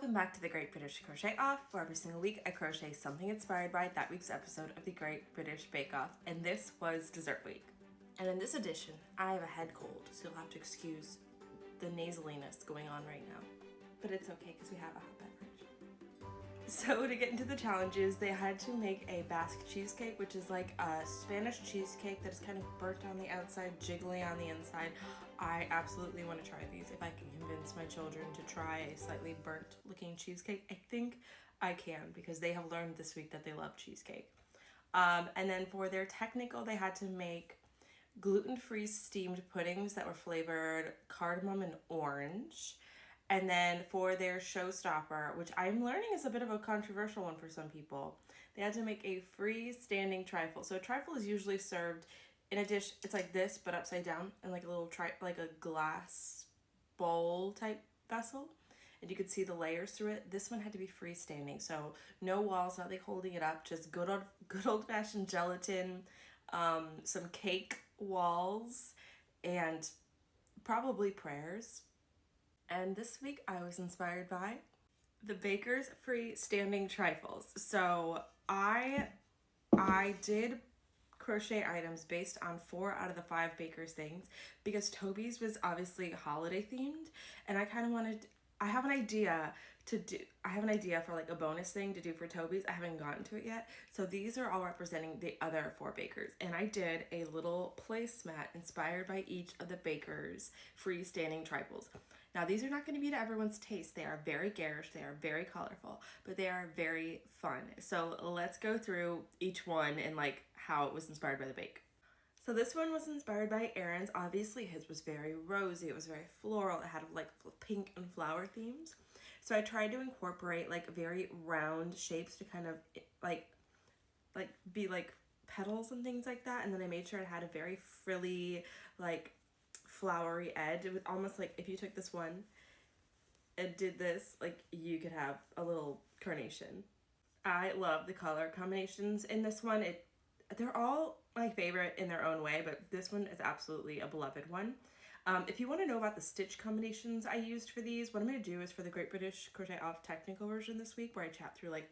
Welcome back to the Great British Crochet Off, where every single week I crochet something inspired by that week's episode of the Great British Bake Off, and this was dessert week. And in this edition, I have a head cold, so you'll have to excuse the nasaliness going on right now. But it's okay because we have a hot beverage. So to get into the challenges, they had to make a Basque cheesecake, which is like a Spanish cheesecake that is kind of burnt on the outside, jiggly on the inside. I absolutely want to try these. If I can convince my children to try a slightly burnt looking cheesecake, I think I can, because they have learned this week that they love cheesecake. And then for their technical, they had to make gluten-free steamed puddings that were flavored cardamom and orange. And then for their showstopper, which I'm learning is a bit of a controversial one for some people, they had to make a freestanding trifle. So a trifle is usually served in a dish. It's like this, but upside down, and like a little like a glass bowl type vessel. And you could see the layers through it. This one had to be freestanding, so no walls, not like holding it up, just good old fashioned gelatin, some cake walls, and probably prayers. And this week I was inspired by the Baker's freestanding trifles. So I did crochet items based on 4 out of the 5 Baker's things, because Toby's was obviously holiday themed, and I kind of wanted, I have an idea for like a bonus thing to do for Toby's. I haven't gotten to it yet. So these are all representing the other 4 bakers, and I did a little placemat inspired by each of the bakers' freestanding trifles. Now, these are not going to be to everyone's taste. They are very garish, they are very colorful, but they are very fun. So let's go through each one and like how it was inspired by the bake. So this one was inspired by Aaron's. Obviously his was very rosy, it was very floral, it had like pink and flower themes. So I tried to incorporate like very round shapes to kind of like be like petals and things like that, and then I made sure it had a very frilly, like flowery edge. It was almost like if you took this one and did this, like you could have a little carnation. I love the color combinations in this one. They're all my favorite in their own way, but this one is absolutely a beloved one. If you want to know about the stitch combinations I used for these, what I'm going to do is for the Great British Crochet Off technical version this week, where I chat through like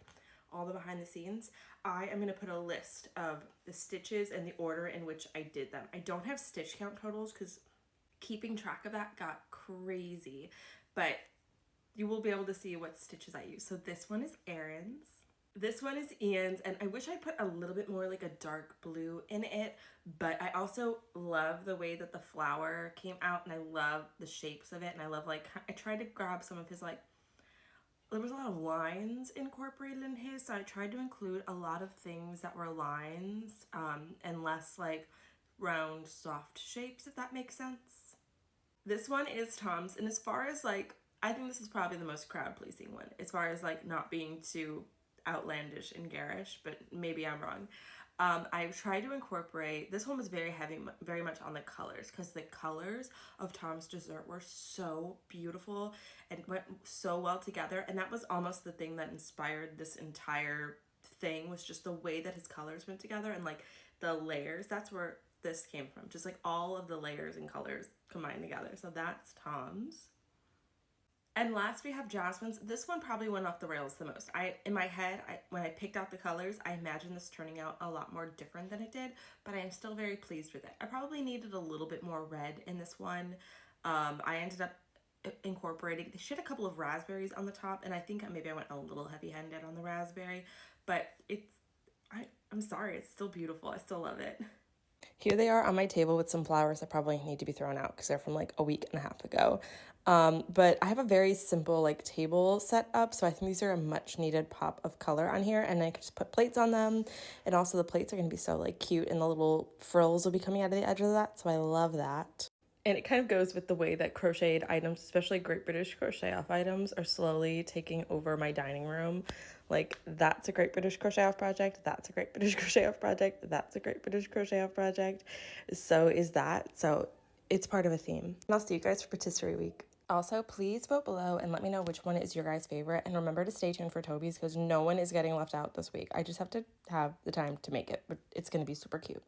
all the behind the scenes, I am going to put a list of the stitches and the order in which I did them. I don't have stitch count totals because keeping track of that got crazy, but you will be able to see what stitches I use. So this one is Aaron's. This one is Iain's, and I wish I put a little bit more like a dark blue in it, but I also love the way that the flower came out, and I love the shapes of it, and I love like, I tried to grab some of his like, there was a lot of lines incorporated in his, so I tried to include a lot of things that were lines and less like round soft shapes, if that makes sense. This one is Tom's, and as far as like, I think this is probably the most crowd pleasing one as far as like not being too outlandish and garish, but maybe I'm wrong. I tried to incorporate, this one was very heavy, very much on the colors, because the colors of Tom's dessert were so beautiful and went so well together, and that was almost the thing that inspired this entire thing, was just the way that his colors went together and like the layers. That's where this came from, just like all of the layers and colors combined together. So that's Tom's. And last we have Jasmine's. This one probably went off the rails the most. In my head, when I picked out the colors, I imagined this turning out a lot more different than it did, but I am still very pleased with it. I probably needed a little bit more red in this one. I ended up incorporating, she had a couple of raspberries on the top, and I think maybe I went a little heavy-handed on the raspberry, but I'm sorry, it's still beautiful. I still love it. Here they are on my table with some flowers that probably need to be thrown out because they're from like a week and a half ago. But I have a very simple like table set up, so I think these are a much needed pop of color on here, and I can just put plates on them, and also the plates are going to be so like cute, and the little frills will be coming out of the edge of that, so I love that. And it kind of goes with the way that crocheted items, especially Great British Crochet Off items, are slowly taking over my dining room. Like, that's a Great British Crochet Off project, that's a Great British Crochet Off project, that's a Great British Crochet Off project. So is that. So it's part of a theme. And I'll see you guys for Patisserie Week. Also, please vote below and let me know which one is your guys' favorite. And remember to stay tuned for Toby's, because no one is getting left out this week. I just have to have the time to make it, but it's going to be super cute.